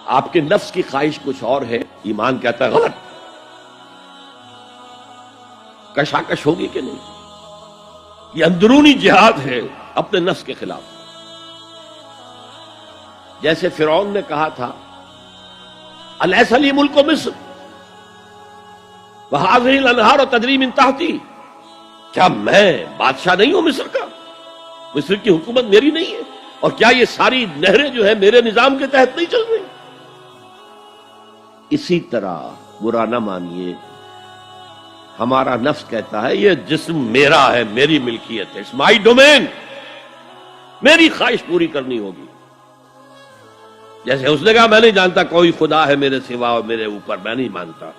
آپ کے نفس کی خواہش کچھ اور ہے، ایمان کہتا ہے غلط. کشاکش ہوگی کہ نہیں؟ یہ اندرونی جہاد ہے اپنے نفس کے خلاف. جیسے فرعون نے کہا تھا الیس لی ملک مصر وہذہ الانہار تجری من تحتی، کیا میں بادشاہ نہیں ہوں مصر کا؟ مصر کی حکومت میری نہیں ہے؟ اور کیا یہ ساری نہریں جو ہے میرے نظام کے تحت نہیں چل رہی؟ اسی طرح برا نہ مانیے، ہمارا نفس کہتا ہے یہ جسم میرا ہے، میری ملکیت ہے، اٹس مائی ڈومین، میری خواہش پوری کرنی ہوگی. جیسے اس نے کہا میں نہیں جانتا کوئی خدا ہے میرے سوا اور میرے اوپر، میں نہیں مانتا.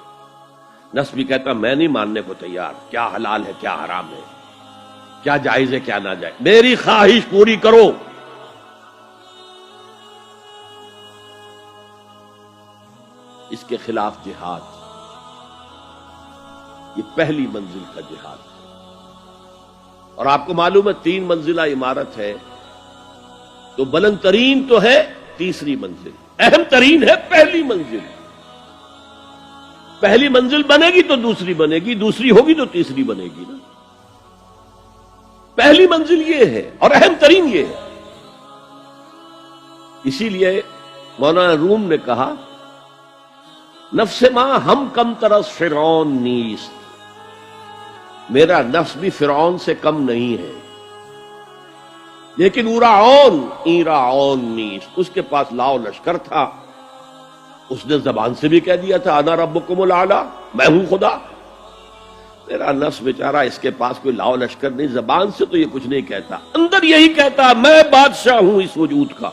نفس بھی کہتا میں نہیں ماننے کو تیار، کیا حلال ہے کیا حرام ہے، کیا جائز ہے کیا ناجائز، میری خواہش پوری کرو. اس کے خلاف جہاد، یہ پہلی منزل کا جہاد ہے. اور آپ کو معلوم ہے 3 منزلہ عمارت ہے، تو بلند ترین تو ہے تیسری منزل، اہم ترین ہے پہلی منزل. پہلی منزل بنے گی تو دوسری بنے گی، دوسری ہوگی تو تیسری بنے گی نا. پہلی منزل یہ ہے اور اہم ترین یہ ہے. اسی لیے مولانا روم نے کہا نفس ماں ہم کم ترس فرعون نیست، میرا نفس بھی فرعون سے کم نہیں ہے، لیکن ایراعون نیست، اس کے پاس لاؤ لشکر تھا، اس نے زبان سے بھی کہہ دیا تھا انا ربکم الاعلی، میں ہوں خدا. میرا نفس بیچارہ اس کے پاس کوئی لاؤ لشکر نہیں، زبان سے تو یہ کچھ نہیں کہتا، اندر یہی کہتا میں بادشاہ ہوں اس وجود کا،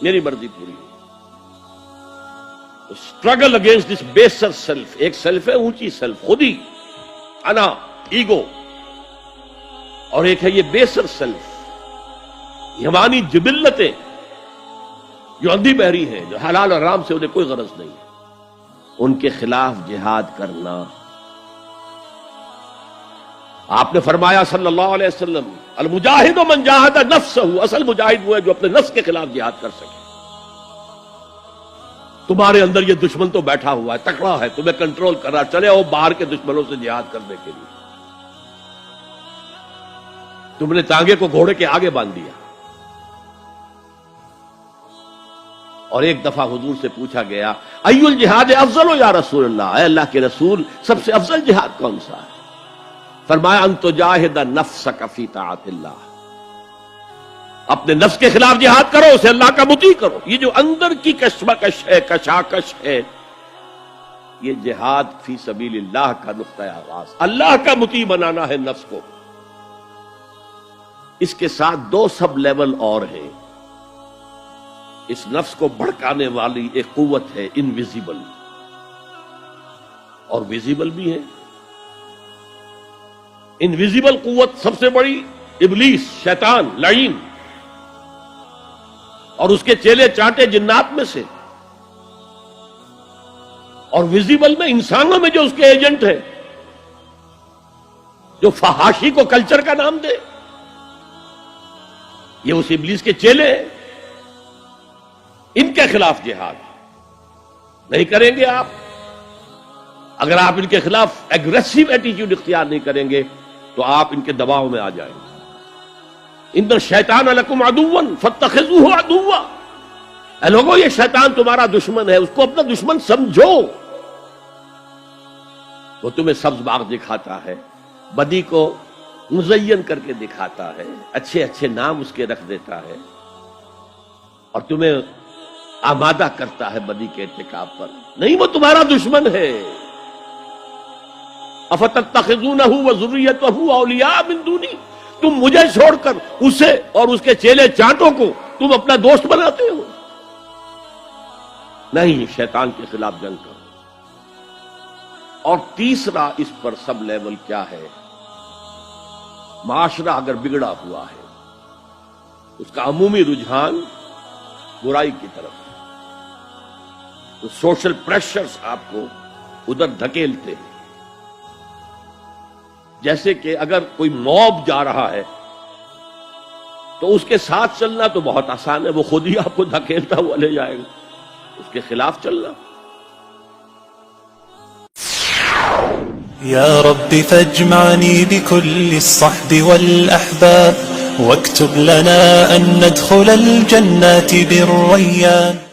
میری مرضی پوری. اسٹرگل اگینسٹ دس بیسر سیلف، ایک سیلف ہے اونچی سیلف، خودی، انا، ایگو، اور ایک ہے یہ بیسر سیلف، یہ ہماری جبلتیں جو اندھی بہری ہیں، جو حلال اور حرام سے انہیں کوئی غرض نہیں، ان کے خلاف جہاد کرنا. آپ نے فرمایا صلی اللہ علیہ وسلم المجاہد من جاہد نفسہ، اصل مجاہد وہ ہے جو اپنے نفس کے خلاف جہاد کر سکے. تمہارے اندر یہ دشمن تو بیٹھا ہوا ہے، تکڑا ہے، تمہیں کنٹرول کر رہا، چلے آؤ باہر کے دشمنوں سے جہاد کرنے کے لیے. تم نے تانگے کو گھوڑے کے آگے باندھ دیا. اور ایک دفعہ حضور سے پوچھا گیا ای الجہاد افضل یا رسول اللہ، اے اللہ کے رسول سب سے افضل جہاد کون سا ہے؟ فرمایا ان تجاہد نفسک فی طاعت اللہ، اپنے نفس کے خلاف جہاد کرو، اسے اللہ کا مطیع کرو. یہ جو اندر کی کشمکش ہے، کشاکش ہے، یہ جہاد فی سبیل اللہ کا نقطہ آغاز، اللہ کا مطیع بنانا ہے نفس کو. اس کے ساتھ 2 سب لیول اور ہیں. اس نفس کو بھڑکانے والی ایک قوت ہے انویزیبل، اور ویزیبل بھی ہے. انویزیبل قوت سب سے بڑی ابلیس، شیطان، لعین، اور اس کے چیلے چانٹے جنات میں سے. اور ویزیبل میں انسانوں میں جو اس کے ایجنٹ ہیں، جو فحاشی کو کلچر کا نام دے، یہ اس ابلیس کے چیلے ہیں. ان کے خلاف جہاد نہیں کریں گے آپ. اگر آپ ان کے خلاف ایگریسو ایٹیٹیوڈ اختیار نہیں کریں گے تو آپ ان کے دباؤ میں آ جائیں گے. ان الشیطان لکم عدوا فاتخذوہ عدوا، اے لوگوں یہ شیطان تمہارا دشمن ہے، اس کو اپنا دشمن سمجھو. وہ تمہیں سبز باغ دکھاتا ہے، بدی کو مزین کر کے دکھاتا ہے، اچھے اچھے نام اس کے رکھ دیتا ہے، اور تمہیں آمادہ کرتا ہے بدی کے ارتکاب پر. نہیں، وہ تمہارا دشمن ہے. افتتخذونہ وذریتہ اولیاء من دونی، تم مجھے چھوڑ کر اسے اور اس کے چیلے چانٹوں کو تم اپنا دوست بناتے ہو. نہیں، شیطان کے خلاف جنگ کرو. اور تیسرا اس پر سب لیول کیا ہے؟ معاشرہ اگر بگڑا ہوا ہے، اس کا عمومی رجحان برائی کی طرف ہے، تو سوشل پریشرز آپ کو ادھر دھکیلتے ہیں. جیسے کہ اگر کوئی موب جا رہا ہے تو اس کے ساتھ چلنا تو بہت آسان ہے، وہ خود ہی آپ کو دھکیلتا ہوا لے جائے گا. اس کے خلاف چلنا. يا رب فاجمعني بكل الصحب والأحباب واكتب لنا أن ندخل الجنات بالريان.